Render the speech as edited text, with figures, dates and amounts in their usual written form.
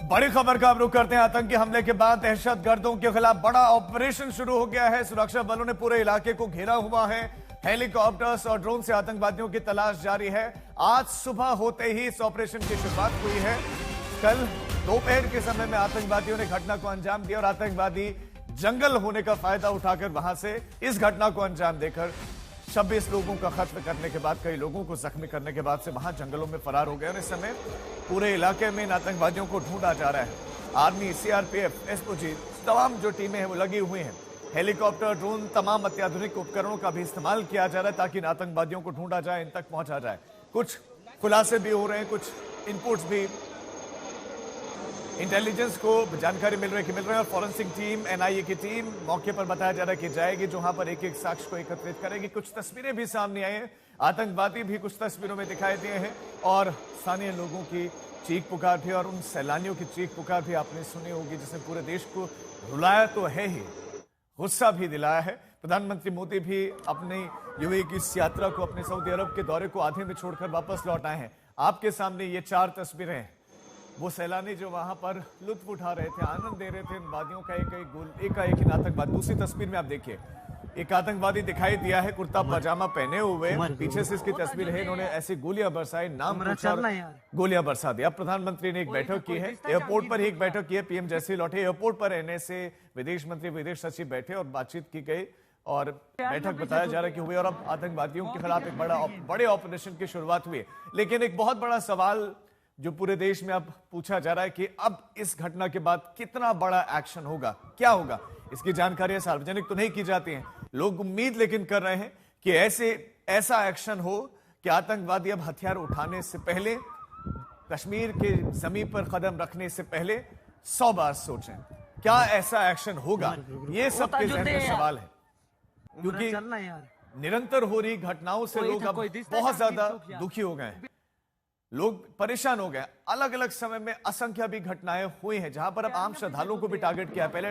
बड़ी खबर का अब रुख करते हैं। आतंकी हमले के बाद दहशतगर्दों के खिलाफ बड़ा ऑपरेशन शुरू हो गया है। सुरक्षा बलों ने पूरे इलाके को घेरा हुआ है। हेलीकॉप्टर्स और ड्रोन से आतंकवादियों की तलाश जारी है। आज सुबह होते ही इस ऑपरेशन की शुरुआत हुई है। कल दोपहर के समय में आतंकवादियों ने घटना को अंजाम दिया और आतंकवादी जंगल होने का फायदा उठाकर वहां से इस घटना को अंजाम देकर 26 लोगों का कत्ल करने के बाद, कई लोगों को जख्मी करने के बाद से वहां जंगलों में फरार हो गए और इस समय पूरे इलाके में इन आतंकवादियों को ढूंढा जा रहा है। आर्मी, सीआरपीएफ, एसओजी तमाम जो टीमें हैं वो लगी हुई हैं। हेलीकॉप्टर, ड्रोन, तमाम अत्याधुनिक उपकरणों का भी इस्तेमाल किया जा रहा है ताकि इन आतंकवादियों को ढूंढा जाए, इन तक पहुंचा जाए। कुछ खुलासे भी हो रहे हैं, कुछ इनपुट्स भी इंटेलिजेंस को जानकारी मिल रही है और फॉरेंसिक टीम, एनआईए की टीम मौके पर बताया जा रहा है कि जाएगी, जहां पर एक एक साक्ष्य को एकत्रित करेगी। कुछ तस्वीरें भी सामने आई हैं, आतंकवादी भी कुछ तस्वीरों में दिखाई दिए हैं और स्थानीय लोगों की चीख पुकार भी और उन सैलानियों की चीख पुकार भी आपने सुनी होगी, जिसने पूरे देश को रुलाया तो है ही, गुस्सा भी दिलाया है। प्रधानमंत्री मोदी भी अपनी यूएई की इस यात्रा को, अपने सऊदी अरब के दौरे को आधे में छोड़कर वापस लौट आए हैं। आपके सामने ये 4 तस्वीरें हैं। वो सैलानी जो वहां पर लुत्फ उठा रहे थे, आनंद दे रहे थे इन वादियों का, एक इन आतंकवादी। दूसरी तस्वीर में आप देखिए, एक आतंकवादी दिखाई दिया है कुर्ता पजामा पहने हुए, पीछे से इसकी तस्वीर है। इन्होंने ऐसी गोलियां बरसाई, नाम पूछा और गोलियां बरसा दी। अब प्रधानमंत्री ने एक बैठक की है, एयरपोर्ट पर ही एक बैठक की है। पीएम जैसे ही लौटे एयरपोर्ट पर रहने से विदेश मंत्री, विदेश सचिव बैठे और बातचीत की गई और बैठक बताया जा रहा है कि हुई और अब आतंकवादियों के खिलाफ एक बड़े ऑपरेशन की शुरुआत हुई। लेकिन एक बहुत बड़ा सवाल जो पूरे देश में अब पूछा जा रहा है कि अब इस घटना के बाद कितना बड़ा एक्शन होगा, क्या होगा, इसकी जानकारियां सार्वजनिक तो नहीं की जाती हैं। लोग उम्मीद लेकिन कर रहे हैं कि ऐसा एक्शन हो कि आतंकवादी अब हथियार उठाने से पहले, कश्मीर के जमीन पर कदम रखने से पहले 100 बार सोचें क्या ऐसा एक्शन होगा। ये सबके जहन में सवाल है, क्योंकि निरंतर हो रही घटनाओं से लोग अब बहुत ज्यादा दुखी हो गए हैं, लोग परेशान हो गए। अलग अलग समय में असंख्य भी घटनाएं हुई हैं जहां पर अब आम श्रद्धालुओं को भी टारगेट किया। पहले